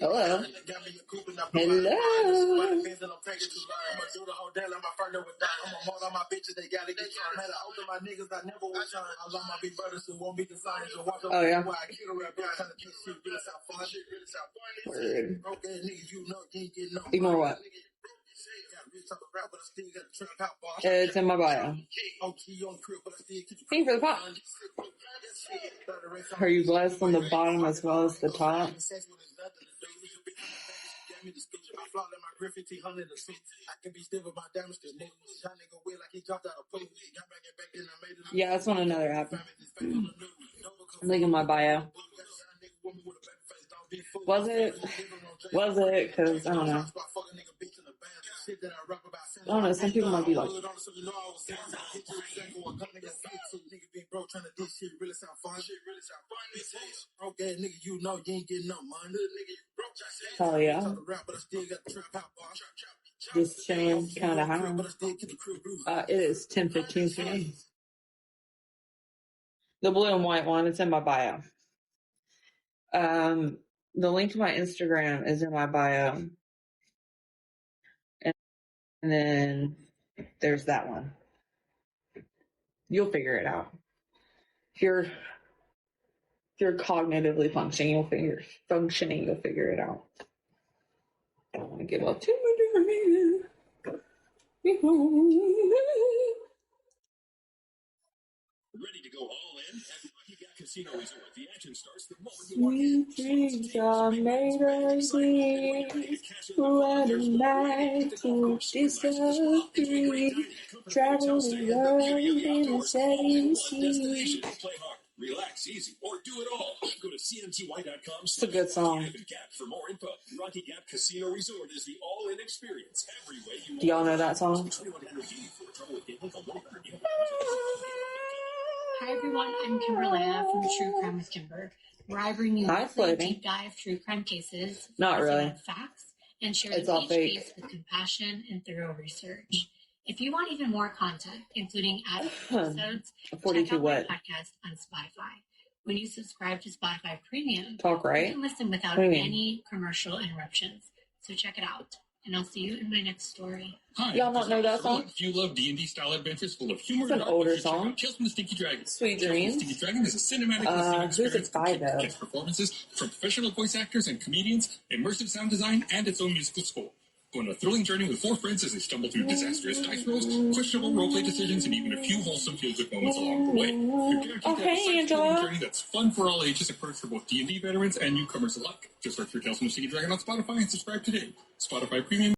Hello. Oh, yeah. Word. Ignore what? It's in my bio. Thank you for the pop. Are you blessed on the bottom as well as the top? Yeah, that's on another app. Link in my bio. Was it? Because I don't know. I don't know. Some people might be like, hell yeah. Just chilling, kind of high. It is 10:15 p.m. The blue and white one, it's in my bio. The link to my Instagram is in my bio. And then there's that one. You'll figure it out. If you're cognitively functioning, you'll figure it out. I don't want to give up too much. Ready to go all in at Rocky Gap Casino Resort. The action starts the moment you walk in. Sweet dreams are made of these. What a night to disappear. Travel the world in a setting sea. Play hard, relax easy, or do it all. Go to cmty.com. It's a good song. For more info, Rocky Gap Casino Resort is the all-in experience every way you want. Do y'all know that song? Hi everyone, I'm Kimberlana from True Crime with Kimber, where I bring you a deep dive true crime cases, not really facts, and share each case with compassion and thorough research. If you want even more content, including episodes, check out my podcast on Spotify. When you subscribe to Spotify Premium, you can listen without any commercial interruptions. So check it out. And I'll see you in my next story. Hi, y'all not know that song? If you love D&D style adventures full of humor, it's an older song. Tales from the Stinky Dragon. Sweet Dreams. Stinky Dragon is a cinematic who's it by though? Guest performances from professional voice actors and comedians, immersive sound design, and its own musical score. Go on a thrilling journey with 4 friends as they stumble through disastrous dice rolls, questionable roleplay decisions, and even a few wholesome feel-good moments along the way. You're guaranteed to have a side-scrolling journey that's fun for all ages and perks for both D&D veterans and newcomers alike. Just search for Tales from the Stinky Dragon on Spotify and subscribe today. Spotify Premium.